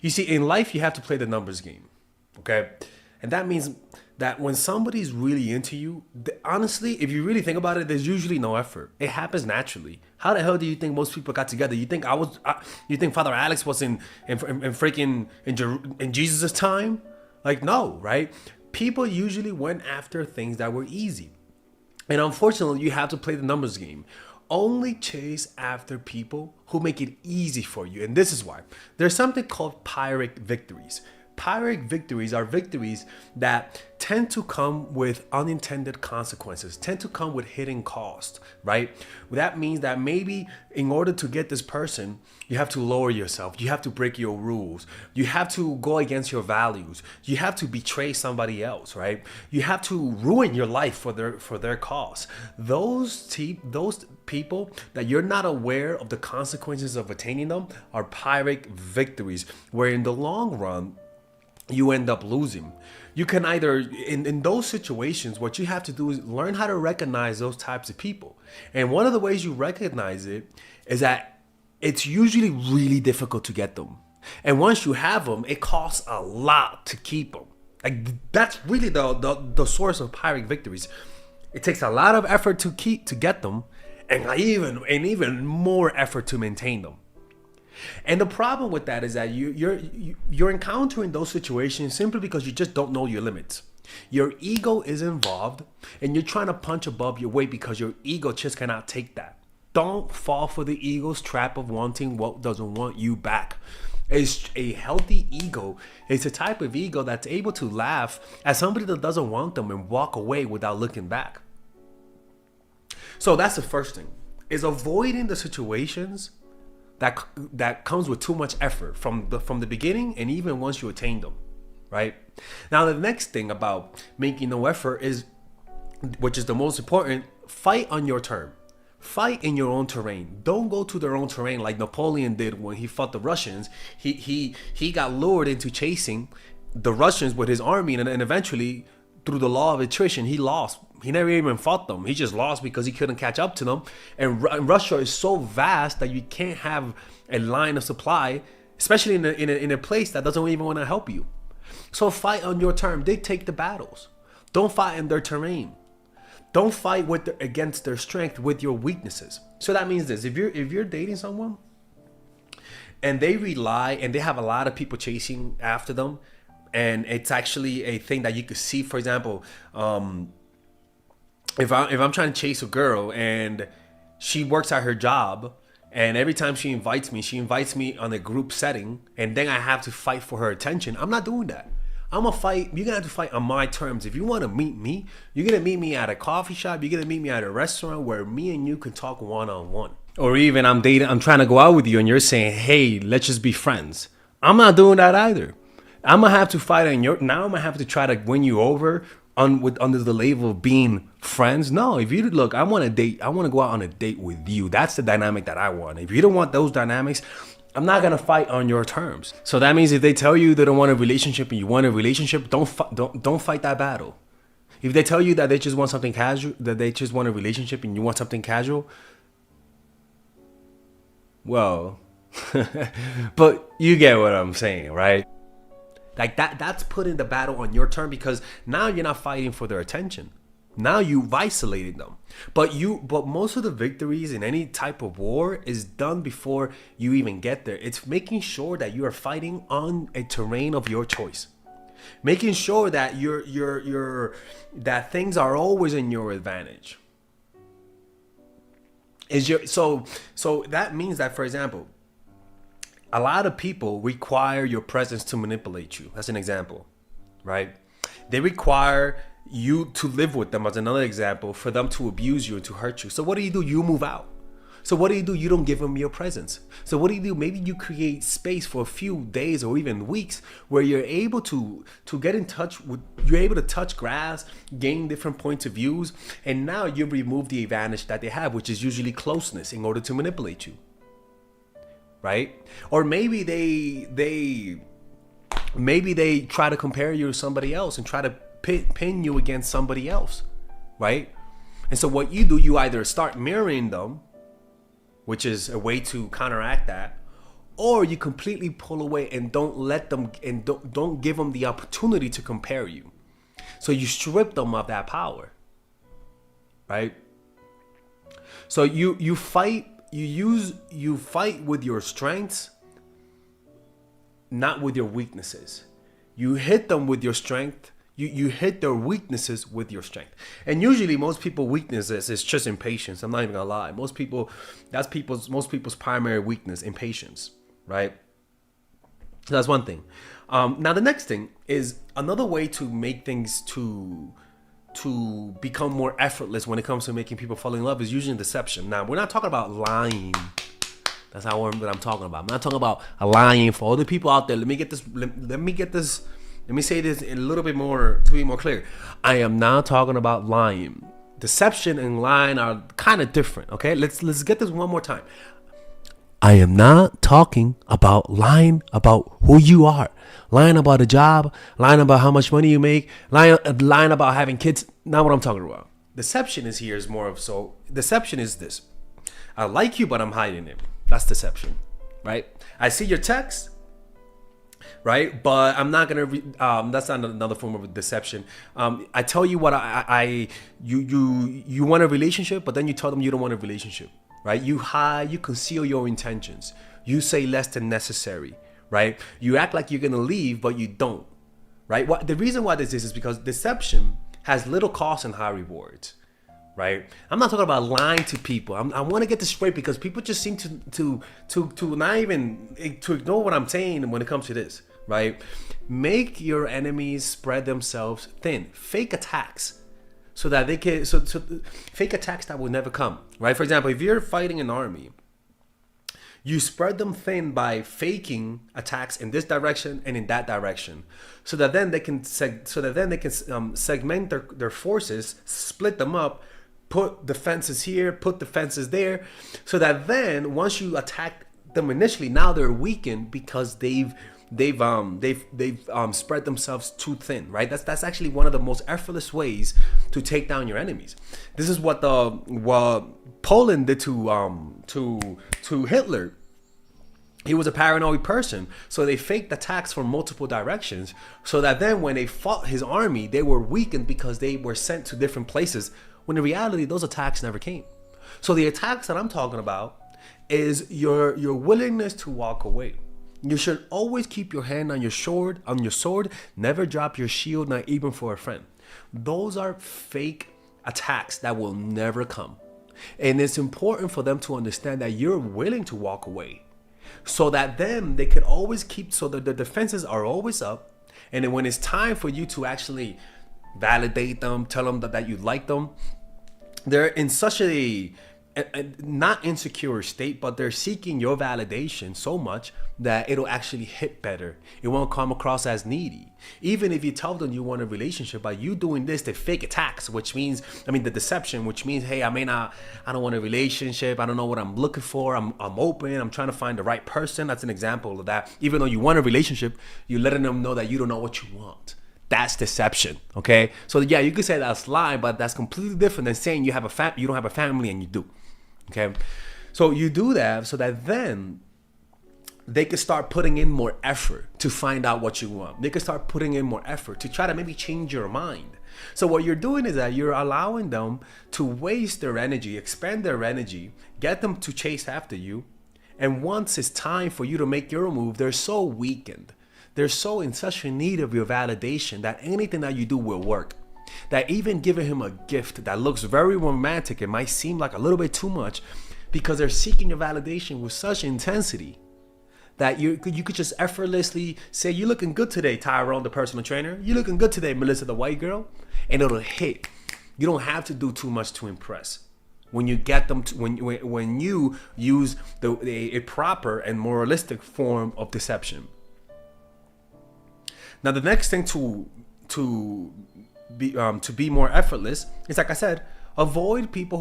You see, in life, you have to play the numbers game, okay? And that means that when somebody's really into you, honestly, if you really think about it, there's usually no effort. It happens naturally. How the hell do you think most people got together? You think you think Father Alex was in freaking in Jesus' time? Like, no, right? People usually went after things that were easy. And unfortunately, you have to play the numbers game. Only chase after people who make it easy for you. And this is why. There's something called pyrrhic victories. Pyrrhic victories are victories that tend to come with unintended consequences, tend to come with hidden cost, right? That means that maybe in order to get this person, you have to lower yourself. You have to break your rules. You have to go against your values. You have to betray somebody else, right? You have to ruin your life for their cause. Those people that you're not aware of the consequences of attaining them are pyrrhic victories, where in the long run, you end up losing. You can either, in those situations, what you have to do is learn how to recognize those types of people. And one of the ways you recognize it is that it's usually really difficult to get them. And once you have them, it costs a lot to keep them. Like, that's really the source of pyrrhic victories. It takes a lot of effort to get them, and even more effort to maintain them. And the problem with that is that you're encountering those situations simply because you just don't know your limits. Your ego is involved, and you're trying to punch above your weight because your ego just cannot take that. Don't fall for the ego's trap of wanting what doesn't want you back. A healthy ego is a type of ego that's able to laugh at somebody that doesn't want them and walk away without looking back. So that's the first thing, is avoiding the situations that comes with too much effort from the beginning, and even once you attain them, right? Now, the next thing about making no effort is, which is the most important, fight on your term. Fight in your own terrain. Don't go to their own terrain like Napoleon did when he fought the Russians. He got lured into chasing the Russians with his army, and eventually, through the law of attrition, he lost. He never even fought them. He just lost because he couldn't catch up to them. And Russia is so vast that you can't have a line of supply, especially in a place that doesn't even want to help you. So fight on your term. Dictate the battles. Don't fight in their terrain. Don't fight against their strength with your weaknesses. So that means this: if you're dating someone and they rely and they have a lot of people chasing after them, and it's actually a thing that you could see, for example, if I'm trying to chase a girl and she works at her job, and every time she invites me on a group setting, and then I have to fight for her attention, I'm not doing that. I'm gonna fight. You're gonna have to fight on my terms. If you want to meet me, you're gonna meet me at a coffee shop. You're gonna meet me at a restaurant where me and you can talk one-on-one. Or even I'm trying to go out with you, and you're saying, "Hey, let's just be friends." I'm not doing that either. I'm gonna have to fight on your. Now I'm gonna have to try to win you over under the label of being friends. No, if you look, I want to date. I want to go out on a date with you. That's the dynamic that I want. If you don't want those dynamics, I'm not gonna fight on your terms. So that means if they tell you they don't want a relationship and you want a relationship, don't fight that battle. If they tell you that they just want something casual, that they just want a relationship and you want something casual, well, but you get what I'm saying, right? Like that's putting the battle on your turn, because now you're not fighting for their attention. Now you've isolated them. But most of the victories in any type of war is done before you even get there. It's making sure that you are fighting on a terrain of your choice. Making sure that that things are always in your advantage. So that means that, for example, a lot of people require your presence to manipulate you. That's an example, right? They require you to live with them, as another example, for them to abuse you and to hurt you. So what do? You move out. So what do? You don't give them your presence. So what do? Maybe you create space for a few days or even weeks where you're able to get in touch with, you're able to touch grass, gain different points of views, and now you remove the advantage that they have, which is usually closeness, in order to manipulate you. Right? Or maybe they try to compare you to somebody else and try to pin you against somebody else, right? And so what you do, you either start mirroring them, which is a way to counteract that, or you completely pull away and don't let them and don't give them the opportunity to compare you. So you strip them of that power, right? So you fight with your strengths, not with your weaknesses. You hit them with your strength. You hit their weaknesses with your strength. And usually most people's weaknesses is just impatience. I'm not even gonna lie. Most people's primary weakness, impatience, right? So that's one thing. Now the next thing is another way to make things to become more effortless when it comes to making people fall in love is using deception. Now we're not talking about lying. That's not what I'm talking about. I'm not talking about lying. For all the people out there, let me say this a little bit more to be more clear. I am not talking about lying. Deception and lying are kind of different. Okay, let's get this one more time. I am not talking about lying about who you are, lying about a job, lying about how much money you make, lying about having kids. Not what I'm talking about. Deception is more of so. Deception is this: I like you, but I'm hiding it. That's deception, right? I see your text, right? But I'm not gonna. That's not another form of deception. I tell you what you want a relationship, but then you tell them you don't want a relationship. Right? You hide, you conceal your intentions. You say less than necessary, right? You act like you're gonna leave, but you don't, right? The reason why this is because deception has little cost and high rewards, right? I'm not talking about lying to people. I want to get this straight because people just seem to not even to ignore what I'm saying when it comes to this, right? Make your enemies spread themselves thin. Fake attacks. So that they can, so fake attacks that will never come, right? For example, if you're fighting an army, you spread them thin by faking attacks in this direction and in that direction, so that then they can segment their forces, split them up, put defenses here, put defenses there, so that then once you attack them initially, now they're weakened because they've spread themselves too thin, right? That's actually one of the most effortless ways to take down your enemies. This is what Poland did to Hitler. He was a paranoid person, so they faked attacks from multiple directions, so that then when they fought his army, they were weakened because they were sent to different places. When in reality, those attacks never came. So the attacks that I'm talking about is your willingness to walk away. You should always keep your hand on your sword, never drop your shield, not even for a friend. Those are fake attacks that will never come. And it's important for them to understand that you're willing to walk away, so that then they can always keep, so that the defenses are always up. And then when it's time for you to actually validate them, tell them that you like them, they're in such a not insecure state, but they're seeking your validation so much that it'll actually hit better. It won't come across as needy. Even if you tell them you want a relationship, by you doing this, the fake attacks, the deception, which means, hey, I don't want a relationship. I don't know what I'm looking for. I'm open. I'm trying to find the right person. That's an example of that. Even though you want a relationship, you're letting them know that you don't know what you want. That's deception, okay? So yeah, you could say that's lying, but that's completely different than saying you don't have a family and you do. Okay, so you do that so that then they can start putting in more effort to find out what you want. They can start putting in more effort to try to maybe change your mind. So what you're doing is that you're allowing them to waste their energy, expend their energy, get them to chase after you. And once it's time for you to make your move, they're so weakened. They're so in such a need of your validation that anything that you do will work. That even giving him a gift that looks very romantic, it might seem like a little bit too much, because they're seeking your validation with such intensity that you could just effortlessly say, "You're looking good today, Tyrone, the personal trainer. You're looking good today, Melissa, the white girl," and it'll hit. You don't have to do too much to impress. When you get them, when you use a proper and moralistic form of deception. Now, the next thing to be more effortless is, like I said, avoid people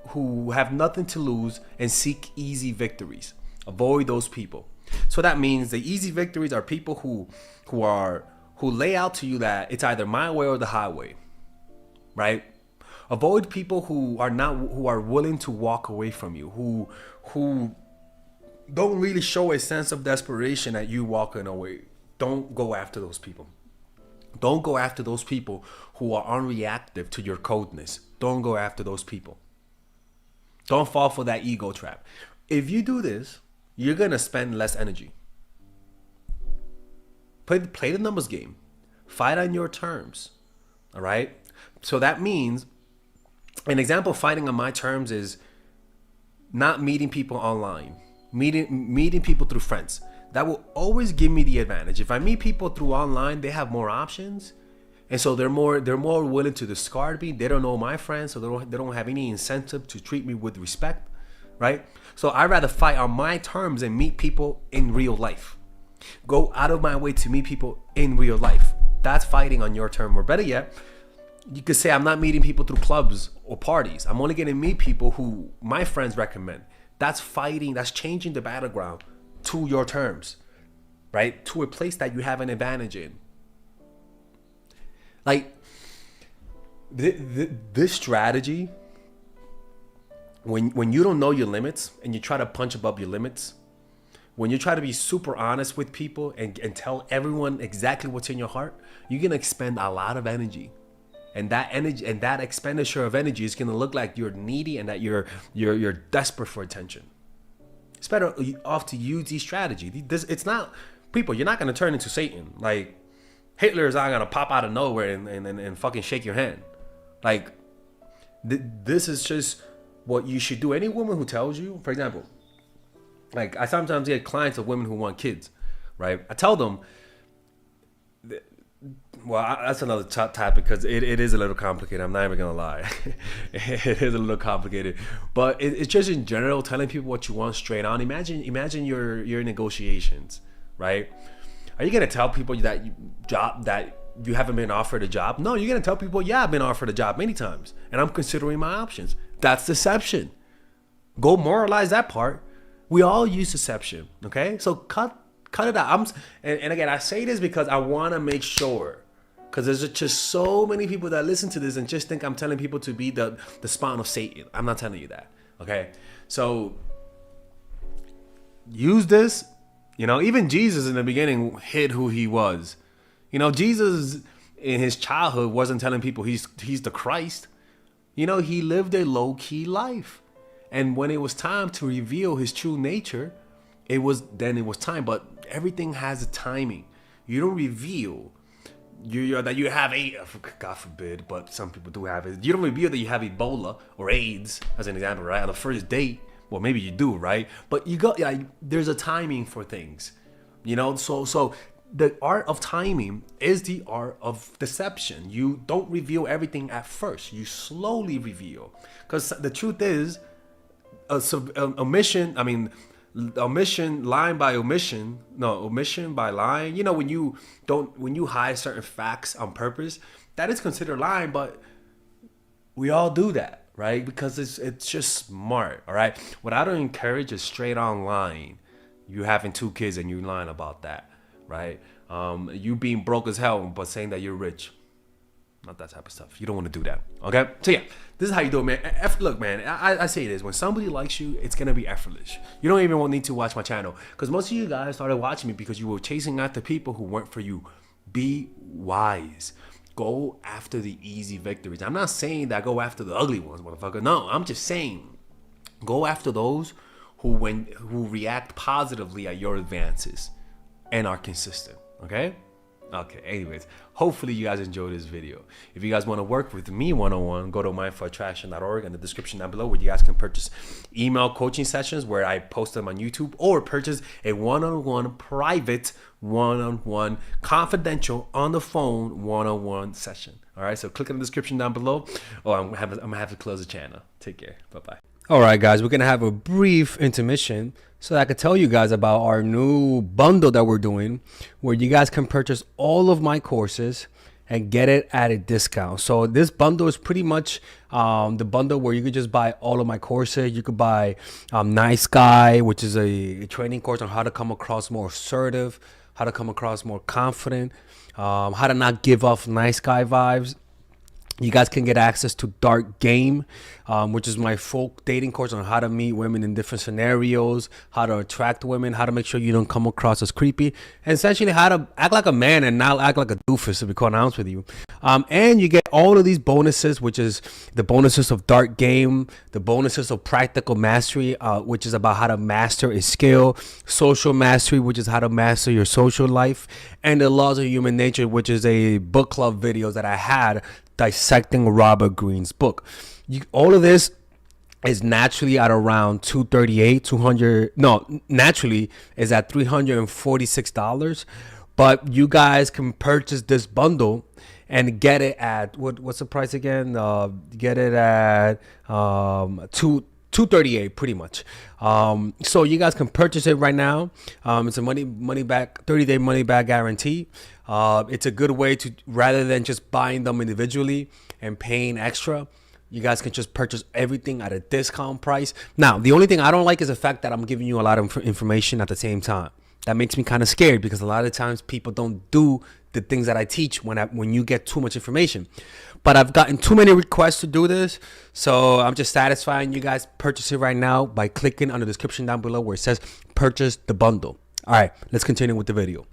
who have nothing to lose and seek easy victories. Avoid those people. So that means the easy victories are people who lay out to you that it's either my way or the highway, right? Avoid people who are willing to walk away from you, who don't really show a sense of desperation at you walking away. Don't go after those people. Don't go after those people who are unreactive to your coldness. Don't go after those people. Don't fall for that ego trap. If you do this, you're going to spend less energy. Play the numbers game. Fight on your terms. All right? So that means an example of fighting on my terms is not meeting people online. Meeting people through friends. That will always give me the advantage. If I meet people through online, they have more options. And so they're more willing to discard me. They don't know my friends, so they don't have any incentive to treat me with respect, right? So I'd rather fight on my terms and meet people in real life. Go out of my way to meet people in real life. That's fighting on your term. Or better yet, you could say I'm not meeting people through clubs or parties. I'm only going to meet people who my friends recommend. That's fighting. That's changing the battleground to your terms, right? To a place that you have an advantage in. Like this strategy, when you don't know your limits and you try to punch above your limits, when you try to be super honest with people and tell everyone exactly what's in your heart, you're gonna expend a lot of energy. And that energy and that expenditure of energy is gonna look like you're needy and that you're desperate for attention. It's better off to use these strategies. It's not people. You're not gonna turn into Satan. Like Hitler is not gonna pop out of nowhere and fucking shake your hand. Like this is just what you should do. Any woman who tells you, for example, like I sometimes get clients of women who want kids, right? I tell them. That's another topic because it is a little complicated. I'm not even gonna lie. It is a little complicated, but it's just in general telling people what you want straight on. Imagine your negotiations, right? Are you gonna tell people that you haven't been offered a job? No, you're gonna tell people, yeah, I've been offered a job many times, and I'm considering my options. That's deception. Go moralize that part. We all use deception, okay? So cut it out. And again, I say this because I want to make sure, because there's just so many people that listen to this and just think I'm telling people to be the spawn of Satan. I'm not telling you that, okay? So use this. Even Jesus in the beginning hid who he was. Jesus in his childhood wasn't telling people he's the Christ. He lived a low-key life. And when it was time to reveal his true nature, it was time. But everything has a timing. You don't reveal that you have God forbid, but some people do have it. You don't reveal that you have Ebola or AIDS, as an example, right? On the first date. Well, maybe you do, right? But there's a timing for things, So the art of timing is the art of deception. You don't reveal everything at first. You slowly reveal, because the truth is, omission lying by omission. No, omission by lying. When you hide certain facts on purpose, that is considered lying. But we all do that, right? Because it's just smart. All right. What I don't encourage is straight on lying. You having 2 kids and you lying about that, right? You being broke as hell but saying that you're rich. Not that type of stuff. You don't want to do that. Okay? So yeah, this is how you do it, man. Look, man, I say this. When somebody likes you, it's going to be effortless. You don't even need to watch my channel. Because most of you guys started watching me because you were chasing after people who weren't for you. Be wise. Go after the easy victories. I'm not saying that go after the ugly ones, motherfucker. No, I'm just saying go after those who react positively at your advances and are consistent. Okay? Okay, anyways, hopefully you guys enjoyed this video. If you guys want to work with me one-on-one, go to mindforattraction.org in the description down below, where you guys can purchase email coaching sessions where I post them on YouTube, or purchase a one-on-one private, one-on-one confidential on the phone one-on-one session. All right, so click in the description down below. I'm gonna have to close the channel. Take care. Bye-bye. All right, guys, we're going to have a brief intermission so that I could tell you guys about our new bundle that we're doing, where you guys can purchase all of my courses and get it at a discount. So this bundle is pretty much the bundle where you could just buy all of my courses. You could buy Nice Guy, which is a training course on how to come across more assertive, how to come across more confident, how to not give off nice guy vibes. You guys can get access to Dark Game, which is my full dating course on how to meet women in different scenarios, how to attract women, how to make sure you don't come across as creepy, and essentially how to act like a man and not act like a doofus, to be quite honest with you. And you get all of these bonuses, which is the bonuses of Dark Game, the bonuses of Practical Mastery, which is about how to master a skill, Social Mastery, which is how to master your social life, and the Laws of Human Nature, which is a book club videos that I had dissecting Robert Greene's book. All of this is naturally at around naturally is at $346, but you guys can purchase this bundle and get it at what's the price again? Get it at $238 pretty much. So you guys can purchase it right now. It's a money back 30-day money back guarantee. It's a good way to, rather than just buying them individually and paying extra, you guys can just purchase everything at a discount price. Now, the only thing I don't like is the fact that I'm giving you a lot of information at the same time. That makes me kind of scared, because a lot of times people don't do the things that I teach when you get too much information. But I've gotten too many requests to do this, so I'm just satisfying you guys. Purchase it right now by clicking on the description down below where it says purchase the bundle. All right, let's continue with the video.